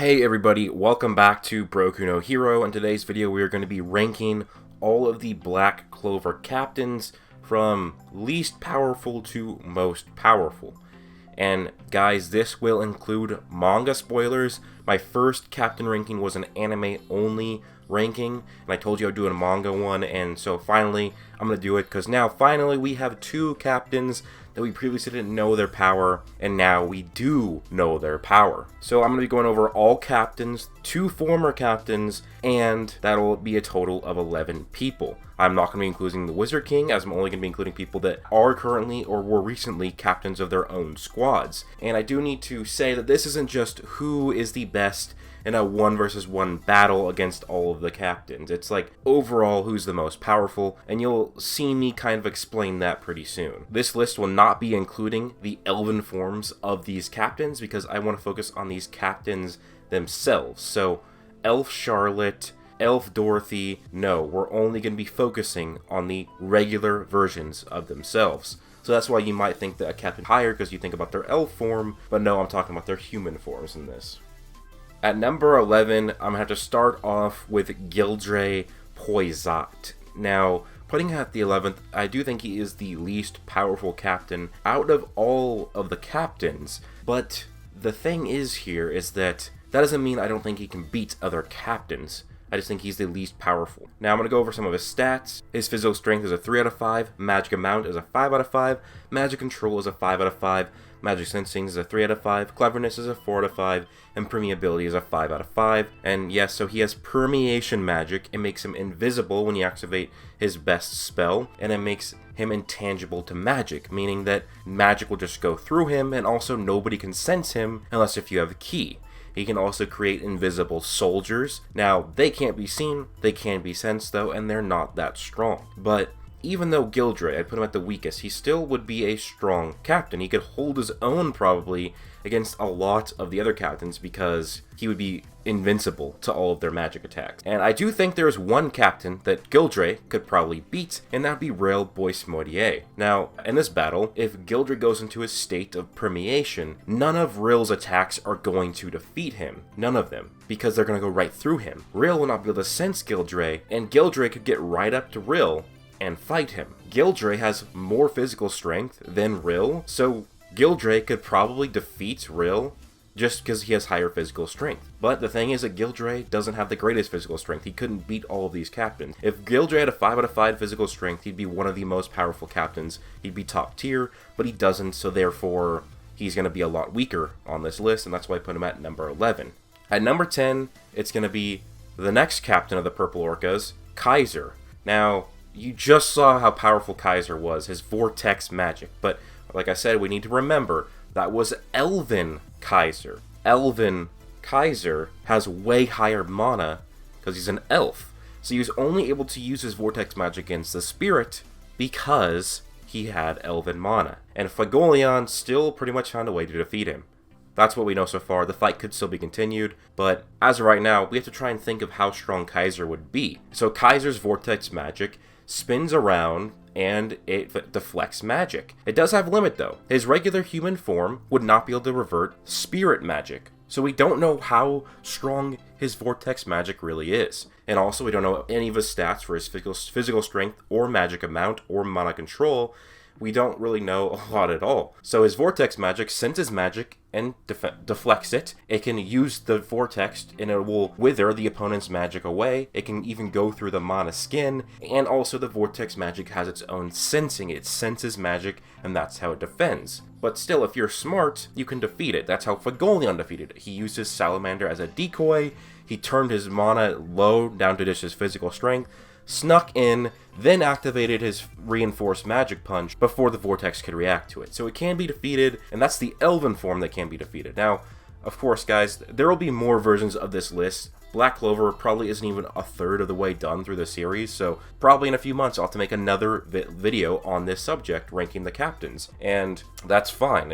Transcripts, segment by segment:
Hey everybody, welcome back to Broku no Hero. In today's video we are going to be ranking all of the Black Clover Captains from least powerful to most powerful. And guys, this will include manga spoilers. My first captain ranking was an anime only ranking, and I told you I'd do a manga one, and so finally I'm going to do it, because now finally we have two captains that we previously didn't know their power, and now we do know their power. So I'm going to be going over all captains, two former captains, and that'll be a total of 11 people. I'm not going to be including the Wizard King, as I'm only going to be including people that are currently or were recently captains of their own squads. And I do need to say that this isn't just who is the best in a 1 versus 1 battle against all of the captains. It's like overall who's the most powerful, and you'll see me kind of explain that pretty soon. This list will not be including the elven forms of these captains because I want to focus on these captains themselves. So Elf Charlotte, Elf Dorothy, no, we're only going to be focusing on the regular versions of themselves. So that's why you might think that a captain higher because you think about their elf form, but no, I'm talking about their human forms in this. At number 11, I'm going to have to start off with Gueldre Poisat. Now, putting him at the 11th, I do think he is the least powerful captain out of all of the captains, but the thing is here is that doesn't mean I don't think he can beat other captains. I just think he's the least powerful. Now I'm going to go over some of his stats. His physical strength is a 3 out of 5, magic amount is a 5 out of 5, magic control is a 5 out of 5, magic sensing is a 3 out of 5, cleverness is a 4 out of 5, and permeability is a 5 out of 5. And yes, so he has permeation magic. It makes him invisible when you activate his best spell, and it makes him intangible to magic, meaning that magic will just go through him, and also nobody can sense him unless if you have a key. He can also create invisible soldiers. Now, they can't be seen, they can be sensed though, and they're not that strong. But even though Gueldre, I'd put him at the weakest, he still would be a strong captain. He could hold his own probably against a lot of the other captains because he would be invincible to all of their magic attacks. And I do think there is one captain that Gueldre could probably beat, and that would be Rill Boismodier. Now, in this battle, if Gueldre goes into a state of permeation, none of Rill's attacks are going to defeat him. None of them. Because they're going to go right through him. Rill will not be able to sense Gueldre, and Gueldre could get right up to Rill and fight him. Gueldre has more physical strength than Rill, so Gueldre could probably defeat Rill just because he has higher physical strength. But the thing is that Gueldre doesn't have the greatest physical strength. He couldn't beat all of these captains. If Gueldre had a 5 out of 5 physical strength, he'd be one of the most powerful captains. He'd be top tier, but he doesn't, so therefore he's going to be a lot weaker on this list, and that's why I put him at number 11. At number 10, it's going to be the next captain of the Purple Orcas, Kaiser. Now, you just saw how powerful Kaiser was, his vortex magic, but like I said, we need to remember that was Elven Kaiser. Elven Kaiser has way higher mana because he's an elf, so he was only able to use his vortex magic against the spirit because he had elven mana, and Fuegoleon still pretty much found a way to defeat him. That's what we know so far. The fight could still be continued, but as of right now, we have to try and think of how strong Kaiser would be. So Kaiser's vortex magic spins around and it deflects magic. It does have a limit though. His regular human form would not be able to revert spirit magic. So we don't know how strong his vortex magic really is. And also we don't know any of his stats for his physical strength or magic amount or mana control. We don't really know a lot at all. So his vortex magic senses magic and deflects it. It can use the vortex and it will wither the opponent's magic away. It can even go through the mana skin, and also the vortex magic has its own sensing. It senses magic, and that's how it defends. But still, if you're smart, you can defeat it. That's how Fuegoleon defeated it. He used his salamander as a decoy. He turned his mana low down to just his physical strength, snuck in, then activated his reinforced magic punch before the vortex could react to it. So it can be defeated, and that's the elven form that can be defeated. Now, of course, guys, there will be more versions of this list Black Clover probably isn't even a third of the way done through the series, so probably in a few months I'll have to make another video on this subject, ranking the captains, and that's fine.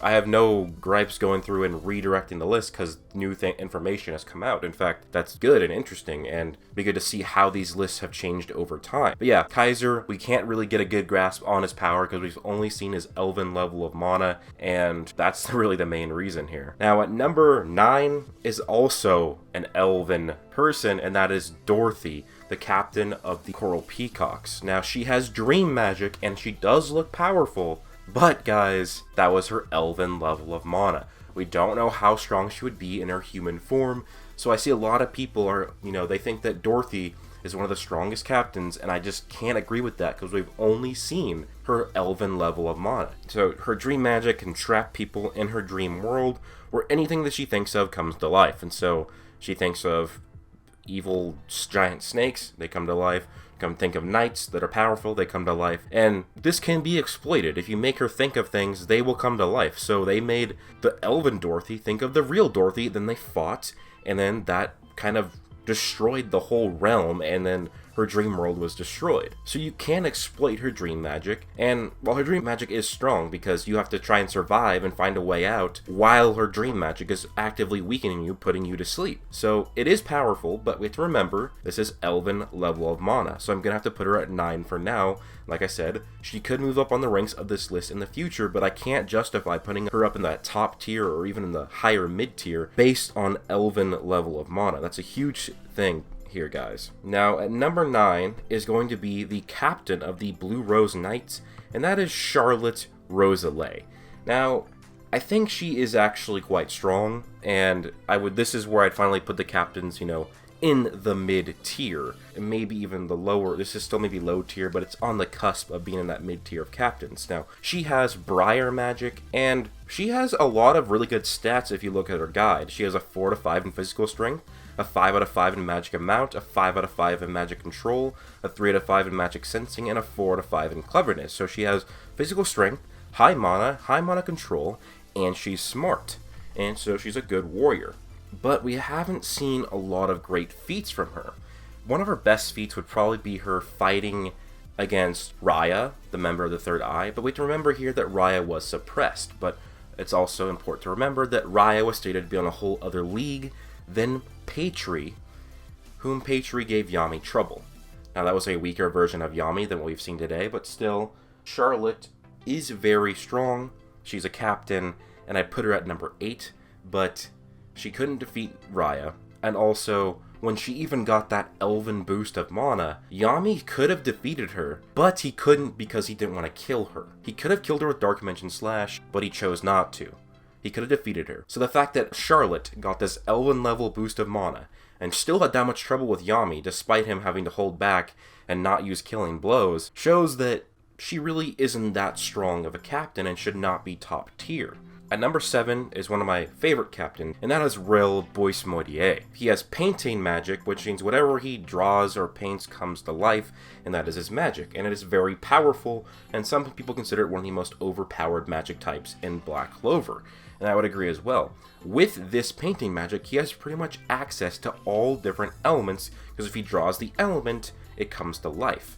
I have no gripes going through and redirecting the list because new information has come out. In fact, that's good and interesting, and be good to see how these lists have changed over time. But yeah, Kaiser, we can't really get a good grasp on his power because we've only seen his elven level of mana, and that's really the main reason here. Now at number 9 is also an elven person, and that is Dorothy, the captain of the Coral Peacocks. Now she has dream magic and she does look powerful, but guys, that was her elven level of mana. We don't know how strong she would be in her human form, so I see a lot of people are, they think that Dorothy is one of the strongest captains, and I just can't agree with that because we've only seen her elven level of mana. So her dream magic can trap people in her dream world where anything that she thinks of comes to life, and so she thinks of evil giant snakes, they come to life. Come think of knights that are powerful, they come to life. And this can be exploited. If you make her think of things, they will come to life. So they made the elven Dorothy think of the real Dorothy, then they fought, and then that kind of destroyed the whole realm, and then her dream world was destroyed. So you can exploit her dream magic, and while her dream magic is strong because you have to try and survive and find a way out while her dream magic is actively weakening you, putting you to sleep. So it is powerful, but we have to remember this is elven level of mana, so I'm gonna have to put her at 9 for now. Like I said, she could move up on the ranks of this list in the future, but I can't justify putting her up in that top tier or even in the higher mid tier based on elven level of mana. That's a huge thing here, guys. Now at number 9 is going to be the captain of the Blue Rose Knights, and that is Charlotte Rosalie. Now I think she is actually quite strong, and this is where I'd finally put the captains, in the mid tier, and maybe even the lower. This is still maybe low tier, but it's on the cusp of being in that mid tier of captains. Now she has Briar Magic, and she has a lot of really good stats if you look at her guide. She has a 4 out of 5 in physical strength, a 5 out of 5 in magic amount, a 5 out of 5 in magic control, a 3 out of 5 in magic sensing, and a 4 out of 5 in cleverness. So she has physical strength, high mana control, and she's smart. And so she's a good warrior. But we haven't seen a lot of great feats from her. One of her best feats would probably be her fighting against Raya, the member of the Third Eye, but we have to remember here that Raya was suppressed. But it's also important to remember that Raya was stated to be on a whole other league than Patri, whom Patri gave Yami trouble. Now that was a weaker version of Yami than what we've seen today, but still, Charlotte is very strong. She's a captain, and I put her at number 8, but she couldn't defeat Raya, and also, when she even got that elven boost of mana, Yami could have defeated her, but he couldn't because he didn't want to kill her. He could have killed her with Dark Dimension Slash, but he chose not to. He could have defeated her. So the fact that Charlotte got this elven level boost of mana, and still had that much trouble with Yami, despite him having to hold back and not use killing blows, shows that she really isn't that strong of a captain and should not be top tier. At number 7 is one of my favorite captains, and that is Rill Boismodier. He has painting magic, which means whatever he draws or paints comes to life, and that is his magic. And it is very powerful, and some people consider it one of the most overpowered magic types in Black Clover. And I would agree as well. With this painting magic, he has pretty much access to all different elements, because if he draws the element, it comes to life.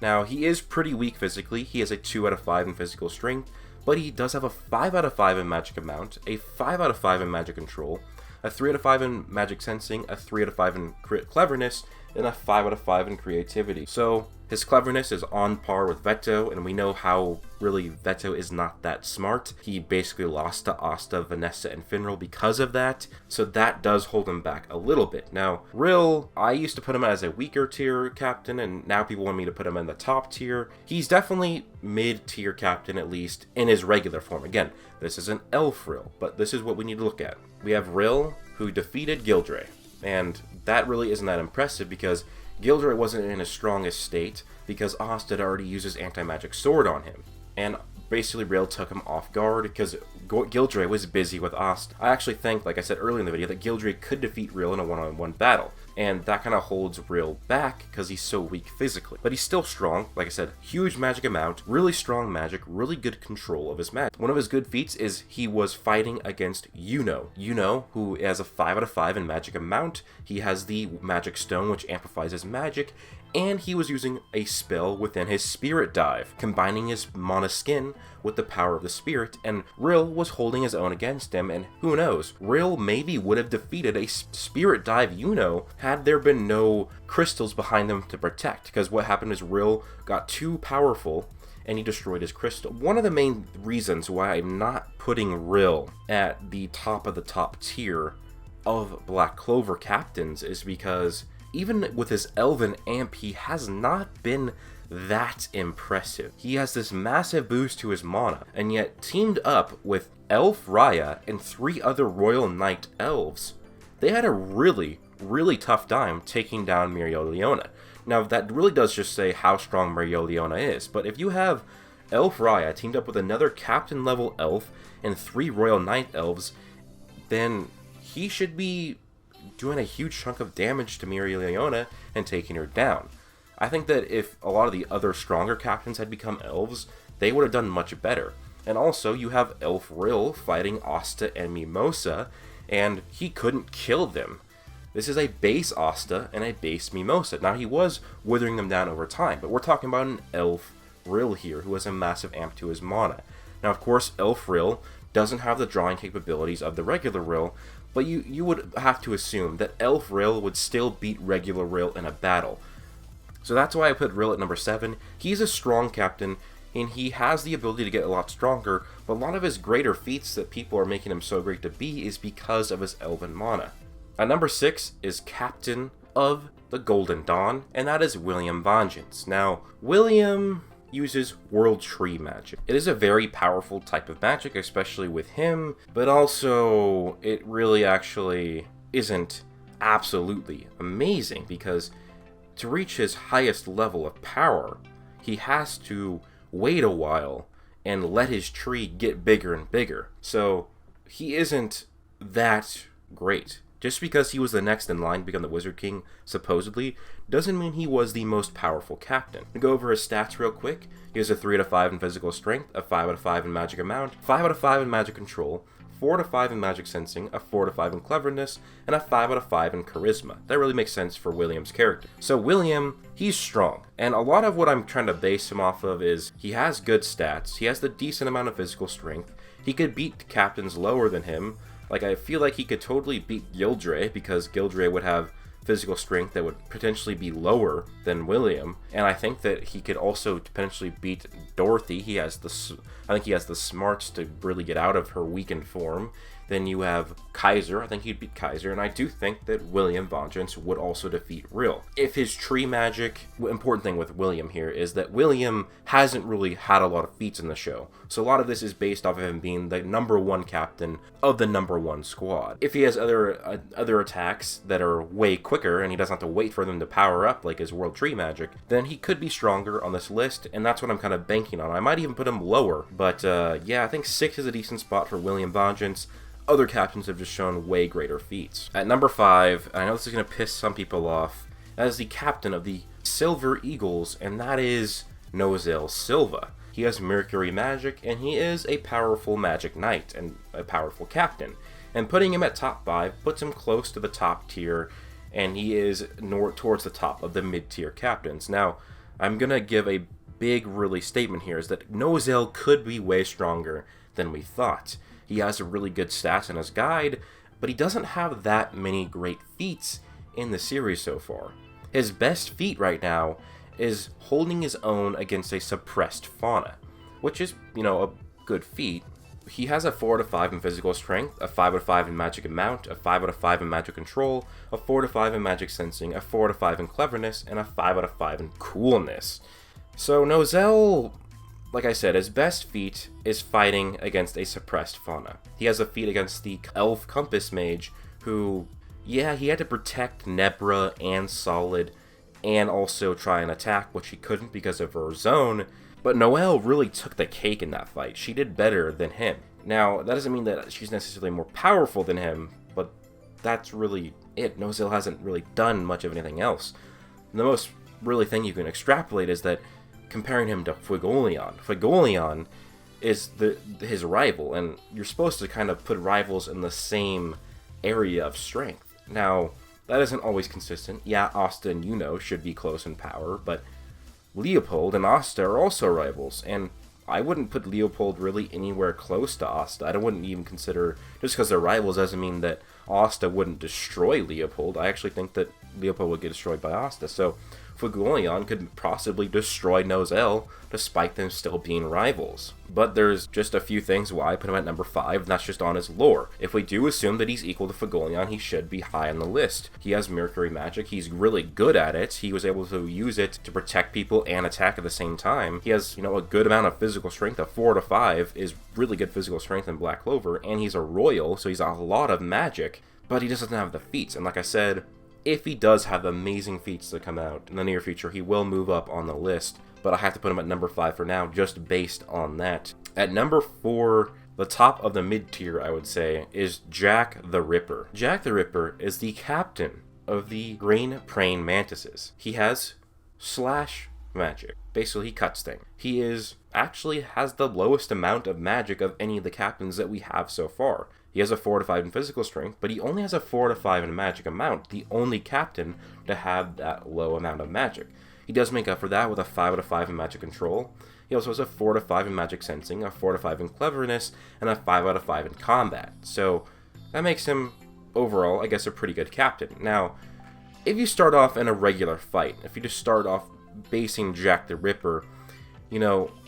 Now, he is pretty weak physically. He has a 2 out of 5 in physical strength, but he does have a 5 out of 5 in magic amount, a 5 out of 5 in magic control, a 3 out of 5 in magic sensing, a 3 out of 5 in cleverness, and a 5 out of 5 in creativity. So his cleverness is on par with Veto, and we know how really Veto is not that smart. He basically lost to Asta, Vanessa, and Finral because of that, so that does hold him back a little bit. Now, Rill, I used to put him as a weaker tier captain, and now people want me to put him in the top tier. He's definitely mid-tier captain, at least in his regular form. Again, this is an elf Rill, but this is what we need to look at. We have Rill, who defeated Gueldre, and that really isn't that impressive because Gueldre wasn't in his strongest state because Asta had already used his anti-magic sword on him. And basically Rill took him off guard because Gueldre was busy with Asta. I actually think, like I said earlier in the video, that Gueldre could defeat Rill in a one-on-one battle. and that kind of holds Rill back because he's so weak physically. But he's still strong, like I said, huge magic amount, really strong magic, really good control of his magic. One of his good feats is he was fighting against Yuno, who has a 5 out of 5 in magic amount. He has the magic stone, which amplifies his magic, and he was using a spell within his spirit dive, combining his mana skin with the power of the spirit, and Rill was holding his own against him, and who knows, Rill maybe would have defeated a spirit dive Yuno had there been no crystals behind them to protect, because what happened is Rill got too powerful and he destroyed his crystal. One of the main reasons why I'm not putting Rill at the top of the top tier of Black Clover Captains is because even with his Elven Amp, he has not been that impressive. He has this massive boost to his mana, and yet teamed up with Elf Raya and 3 other Royal Knight Elves, they had a really tough time taking down Mereoleona. Now, that really does just say how strong Mereoleona is, but if you have Elf Raya teamed up with another Captain-level Elf and 3 Royal Knight Elves, then he should be doing a huge chunk of damage to Mereoleona and taking her down. I think that if a lot of the other stronger captains had become elves, they would have done much better. And also, you have Elf Rill fighting Asta and Mimosa, and he couldn't kill them. This is a base Asta and a base Mimosa. Now, he was withering them down over time, but we're talking about an Elf Rill here who has a massive amp to his mana. Now, of course, Elf Rill doesn't have the drawing capabilities of the regular Rill, but you would have to assume that Elf Rill would still beat regular Rill in a battle. So that's why I put Rill at number 7. He's a strong captain, and he has the ability to get a lot stronger, but a lot of his greater feats that people are making him so great to be is because of his Elven mana. At number 6 is Captain of the Golden Dawn, and that is William Vangeance. Now, William uses World Tree magic. It is a very powerful type of magic, especially with him, but also it really actually isn't absolutely amazing, because to reach his highest level of power, he has to wait a while and let his tree get bigger and bigger. So he isn't that great. Just because he was the next in line to become the Wizard King, supposedly, doesn't mean he was the most powerful captain. To go over his stats real quick, he has a 3 out of 5 in physical strength, a 5 out of 5 in magic amount, 5 out of 5 in magic control, 4 out of 5 in magic sensing, a 4 out of 5 in cleverness, and a 5 out of 5 in charisma. That really makes sense for William's character. So William, he's strong, and a lot of what I'm trying to base him off of is he has good stats, he has the decent amount of physical strength, he could beat captains lower than him. Like, I feel like he could totally beat Gueldre, because Gueldre would have physical strength that would potentially be lower than William, and I think that he could also potentially beat Dorothy. I think he has the smarts to really get out of her weakened form. Then you have Kaiser. I think he'd beat Kaiser, and I do think that William Vangeance would also defeat Rill. If his tree magic, important thing with William here is that William hasn't really had a lot of feats in the show. So a lot of this is based off of him being the number 1 captain of the number 1 squad. If he has other attacks that are way quicker and he doesn't have to wait for them to power up like his World Tree magic, then he could be stronger on this list, and that's what I'm kind of banking on. I might even put him lower, but yeah, I think 6 is a decent spot for William Vangeance. Other captains have just shown way greater feats. At number 5, and I know this is going to piss some people off, that is the captain of the Silver Eagles, and that is Nosal Silva. He has Mercury magic, and he is a powerful magic knight and a powerful captain. And putting him at top 5 puts him close to the top tier, and he is towards the top of the mid-tier captains. Now, I'm going to give a big really statement here, is that Nozel could be way stronger than we thought. He has a really good stats in his guide, but he doesn't have that many great feats in the series so far. His best feat right now is holding his own against a suppressed fauna, which is, a good feat. He has a 4 out of 5 in physical strength, a 5 out of 5 in magic amount, a 5 out of 5 in magic control, a 4 out of 5 in magic sensing, a 4 out of 5 in cleverness, and a 5 out of 5 in coolness. So Nozel, like I said, his best feat is fighting against a suppressed fauna. He has a feat against the Elf Compass Mage, who, yeah, he had to protect Nebra and Solid, and also try and attack, which he couldn't because of her zone, but Noelle really took the cake in that fight. She did better than him. Now, that doesn't mean that she's necessarily more powerful than him, but that's really it. Nozel hasn't really done much of anything else. And the most really thing you can extrapolate is that comparing him to Fuegoleon is his rival, and you're supposed to kind of put rivals in the same area of strength. Now, that isn't always consistent. Yeah, Asta and Yuno should be close in power, but Leopold and Asta are also rivals, and I wouldn't put Leopold really anywhere close to Asta. I wouldn't even consider, just because they're rivals doesn't mean that Asta wouldn't destroy Leopold. I actually think that Leopold would get destroyed by Asta, so Fuegoleon could possibly destroy Nozel, despite them still being rivals. But there's just a few things why I put him at number 5, and that's just on his lore. If we do assume that he's equal to Fuegoleon, he should be high on the list. He has Mercury Magic, he's really good at it, he was able to use it to protect people and attack at the same time. He has, a good amount of physical strength. A 4 to 5 is really good physical strength in Black Clover, and he's a royal, so he's a lot of magic, but he just doesn't have the feats. And like I said, if he does have amazing feats to come out in the near future, he will move up on the list, but I have to put him at number 5 for now, just based on that. At number 4, the top of the mid-tier, I would say, is Jack the Ripper. Jack the Ripper is the captain of the green praying mantises. He has slash magic. Basically, he cuts things. He actually has the lowest amount of magic of any of the captains that we have so far. He has a 4 to 5 in physical strength, but he only has a 4 to 5 in magic amount, the only captain to have that low amount of magic. He does make up for that with a 5 out of 5 in magic control. He also has a 4 to 5 in magic sensing, a 4 to 5 in cleverness, and a 5 out of 5 in combat. So that makes him, overall, I guess, a pretty good captain. Now, if you start off in a regular fight, if you just start off basing Jack the Ripper,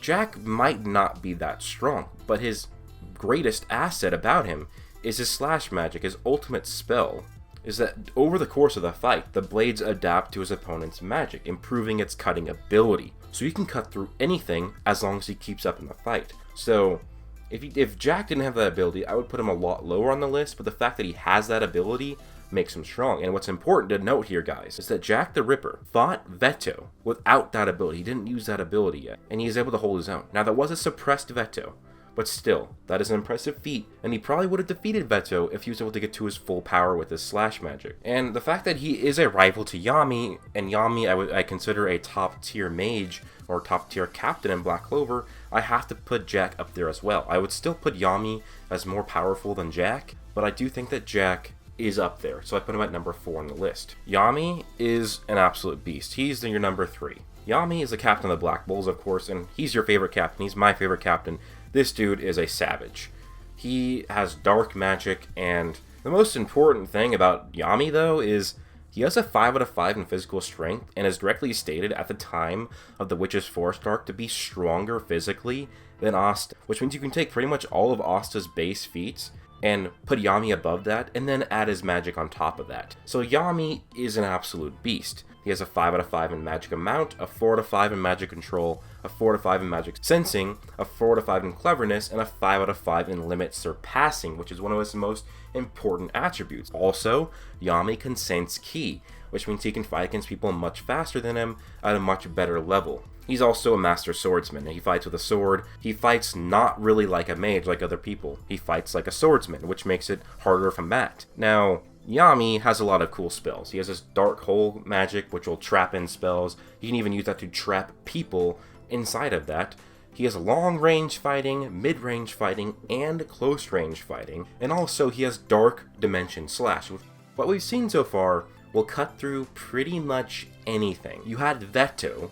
Jack might not be that strong, but his greatest asset about him is his slash magic. His ultimate spell is that over the course of the fight, the blades adapt to his opponent's magic, improving its cutting ability. So he can cut through anything as long as he keeps up in the fight. So if Jack didn't have that ability, I would put him a lot lower on the list, but the fact that he has that ability makes him strong. And what's important to note here, guys, is that Jack the Ripper fought Veto without that ability. He didn't use that ability yet, and he is able to hold his own. Now, that was a suppressed Veto, but still, that is an impressive feat, and he probably would have defeated Veto if he was able to get to his full power with his slash magic. And the fact that he is a rival to Yami, and Yami I consider a top tier mage, or top tier captain in Black Clover, I have to put Jack up there as well. I would still put Yami as more powerful than Jack, but I do think that Jack is up there, so I put him at number 4 on the list. Yami is an absolute beast. He's your number 3. Yami is the captain of the Black Bulls, of course, and he's your favorite captain. He's my favorite captain. This dude is a savage. He has dark magic, and the most important thing about Yami, though, is he has a 5 out of 5 in physical strength, and is directly stated at the time of the Witch's Forest arc to be stronger physically than Asta, which means you can take pretty much all of Asta's base feats and put Yami above that, and then add his magic on top of that. So Yami is an absolute beast. He has a 5 out of 5 in magic amount, a 4 out of 5 in magic control, a 4 out of 5 in magic sensing, a 4 out of 5 in cleverness, and a 5 out of 5 in limit surpassing, which is one of his most important attributes. Also, Yami can sense ki, which means he can fight against people much faster than him at a much better level. He's also a master swordsman. He fights with a sword. He fights not really like a mage like other people. He fights like a swordsman, which makes it harder to combat. Now, Yami has a lot of cool spells. He has this dark hole magic, which will trap in spells. You can even use that to trap people inside of that. He has long-range fighting, mid-range fighting, and close-range fighting. And also, he has Dark Dimension Slash. What we've seen so far will cut through pretty much anything. You had Veto,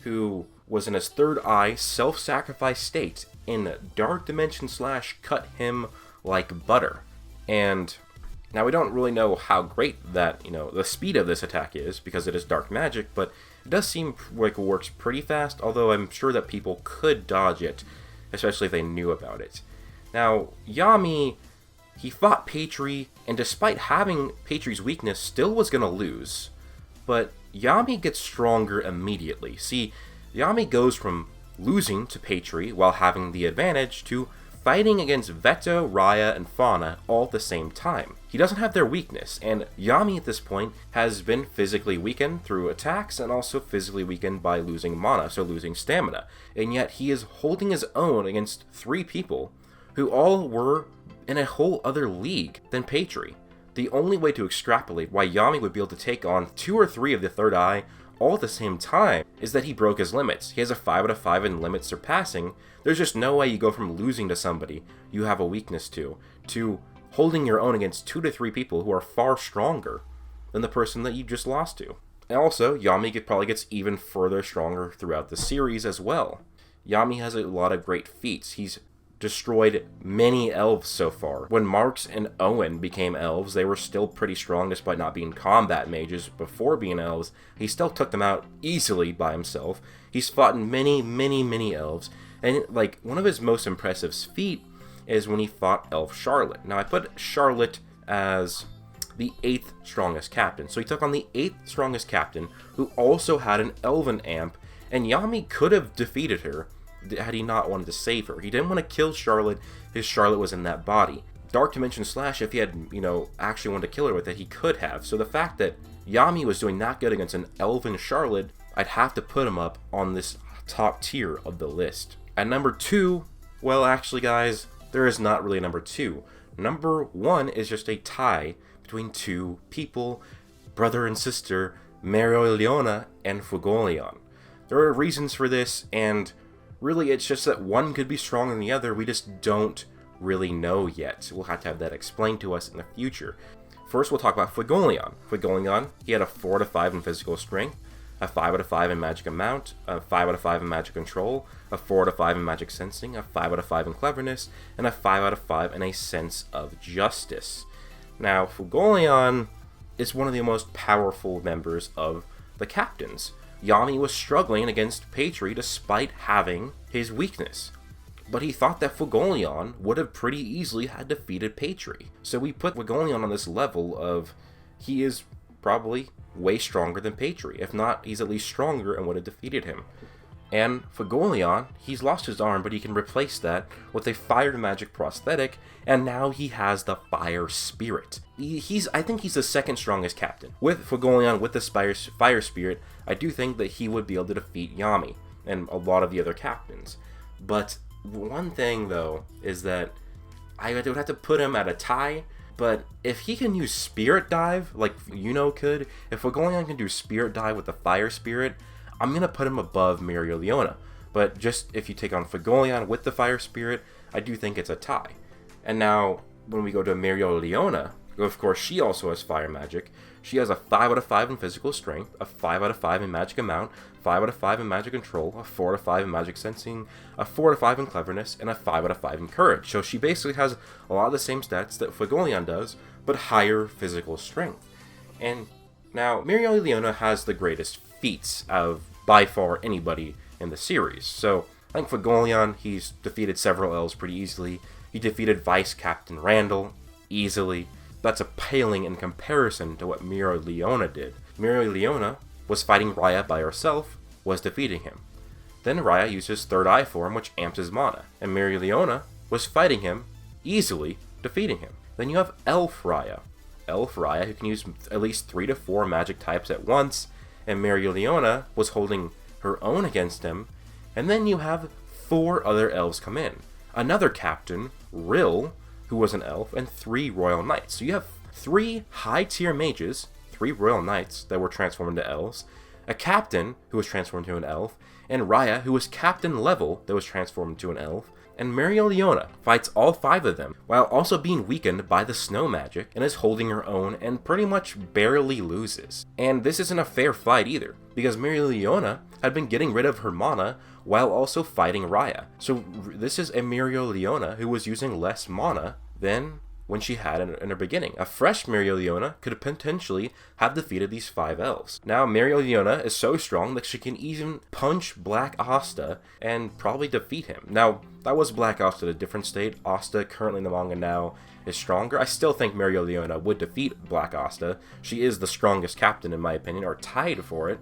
who was in his third eye, self-sacrifice state, in Dark Dimension Slash cut him like butter. And now we don't really know how great that, the speed of this attack is, because it is dark magic, but it does seem like it works pretty fast, although I'm sure that people could dodge it, especially if they knew about it. Now, Yami, he fought Patri, and despite having Patri's weakness, still was going to lose. But Yami gets stronger immediately. See, Yami goes from losing to Patri while having the advantage to fighting against Veto, Raya, and Fauna all at the same time. He doesn't have their weakness, and Yami at this point has been physically weakened through attacks and also physically weakened by losing mana, so losing stamina. And yet he is holding his own against 3 people who all were in a whole other league than Patri. the only way to extrapolate why Yami would be able to take on 2 or 3 of the third eye all at the same time is that he broke his limits. He has a 5 out of 5 in limit surpassing. There's just no way you go from losing to somebody you have a weakness to holding your own against 2 to 3 people who are far stronger than the person that you just lost to. And also, Yami probably gets even further stronger throughout the series as well. Yami has a lot of great feats. He's destroyed many elves so far. When Marks and Owen became elves, they were still pretty strong despite not being combat mages before being elves. He still took them out easily by himself. He's fought many elves, and like one of his most impressive feat is when he fought Elf Charlotte. Now I put Charlotte as the 8th strongest captain, so he took on the 8th strongest captain who also had an elven amp, and Yami could have defeated her had he not wanted to save her. He didn't want to kill Charlotte. His Charlotte was in that body. Dark Dimension Slash, if he had, actually wanted to kill her with it, he could have. So the fact that Yami was doing that good against an elven Charlotte, I'd have to put him up on this top tier of the list. At number 2, well, actually, guys, there is not really a number 2. Number 1 is just a tie between 2 people, brother and sister, Mereoleona and Fuegoleon. There are reasons for this, and really, it's just that one could be stronger than the other. We just don't really know yet. We'll have to have that explained to us in the future. First, we'll talk about Fuegoleon. Fuegoleon, he had a 4 out of 5 in physical strength, a 5 out of 5 in magic amount, a 5 out of 5 in magic control, a 4 out of 5 in magic sensing, a 5 out of 5 in cleverness, and a 5 out of 5 in a sense of justice. Now, Fuegoleon is one of the most powerful members of the captains. Yami was struggling against Patri despite having his weakness, but he thought that Fuegoleon would have pretty easily had defeated Patri. So we put Fuegoleon on this level of he is probably way stronger than Patri. If not, he's at least stronger and would have defeated him. And Fuegoleon, he's lost his arm, but he can replace that with a fire magic prosthetic, and now he has the fire spirit. I think he's the 2nd strongest captain. With Fuegoleon, with the fire spirit, I do think that he would be able to defeat Yami and a lot of the other captains. But one thing, though, is that I would have to put him at a tie. But if he can use Spirit Dive, like could, if Fuegoleon can do Spirit Dive with the Fire Spirit, I'm going to put him above Mereoleona. But just if you take on Fuegoleon with the Fire Spirit, I do think it's a tie. And now, when we go to Mereoleona, of course, she also has Fire Magic. She has a 5 out of 5 in physical strength, a 5 out of 5 in magic amount, 5 out of 5 in magic control, a 4 out of 5 in magic sensing, a 4 out of 5 in cleverness, and a 5 out of 5 in courage. So she basically has a lot of the same stats that Fuegoleon does, but higher physical strength. And now, Mereoleona has the greatest feats of, by far, anybody in the series. So, I think Fuegoleon, he's defeated several elves pretty easily. He defeated Vice Captain Randall easily. That's a paling in comparison to what Mereoleona did. Mereoleona was fighting Raya by herself, was defeating him. Then Raya used his third eye form, which amps his mana, and Mereoleona was fighting him, easily defeating him. Then you have Elf Raya. Elf Raya, who can use at least 3 to 4 magic types at once, and Mereoleona was holding her own against him. And then you have 4 other elves come in. Another captain, Rill, who was an elf, and 3 royal knights. So you have 3 high-tier mages, 3 royal knights that were transformed into elves, a captain who was transformed into an elf, and Raya, who was captain level that was transformed into an elf, and Mereoleona fights all 5 of them, while also being weakened by the snow magic, and is holding her own and pretty much barely loses. And this isn't a fair fight either, because Mereoleona had been getting rid of her mana while also fighting Raya. So this is a Mereoleona who was using less mana than when she had in her beginning. A fresh Mereoleona could potentially have defeated these 5 elves. Now, Mereoleona is so strong that she can even punch Black Asta and probably defeat him. Now, that was Black Asta at a different state. Asta, currently in the manga now, is stronger. I still think Mereoleona would defeat Black Asta. She is the strongest captain, in my opinion, or tied for it.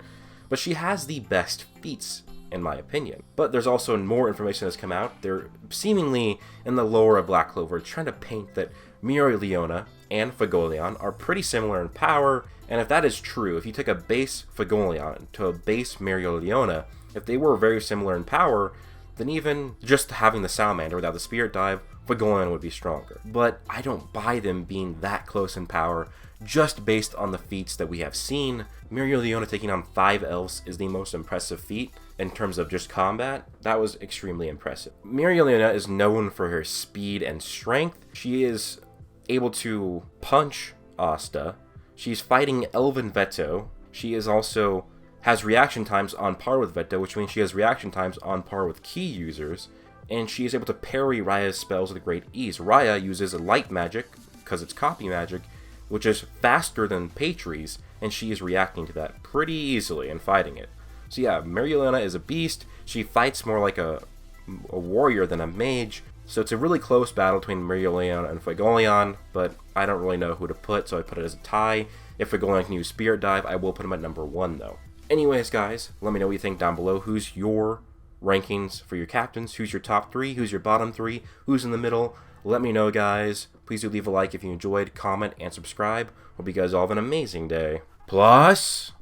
But she has the best feats, in my opinion. But there's also more information that's come out. They're seemingly, in the lore of Black Clover, trying to paint that Mereoleona and Fuegoleon are pretty similar in power, and if that is true, if you take a base Fuegoleon to a base Mereoleona, if they were very similar in power, then even just having the Salamander without the Spirit Dive, Fuegoleon would be stronger. But I don't buy them being that close in power just based on the feats that we have seen. Mereoleona taking on 5 elves is the most impressive feat in terms of just combat. That was extremely impressive. Mereoleona is known for her speed and strength. She is able to punch Asta. She's fighting Elven Veto. She is also has reaction times on par with Veto, which means she has reaction times on par with key users, and she is able to parry Raya's spells with great ease. Raya uses light magic, because it's copy magic, which is faster than Patry's, and she is reacting to that pretty easily and fighting it. So yeah, Mereoleona is a beast. She fights more like a warrior than a mage, so it's a really close battle between Mereoleona and Fuegoleon, but I don't really know who to put, so I put it as a tie. If Fuegoleon can use Spirit Dive, I will put him at number 1 though. Anyways, guys, let me know what you think down below. Who's your rankings for your captains? Who's your top 3? Who's your bottom 3? Who's in the middle? Let me know, guys. Please do leave a like if you enjoyed, comment, and subscribe. Hope you guys all have an amazing day. Plus...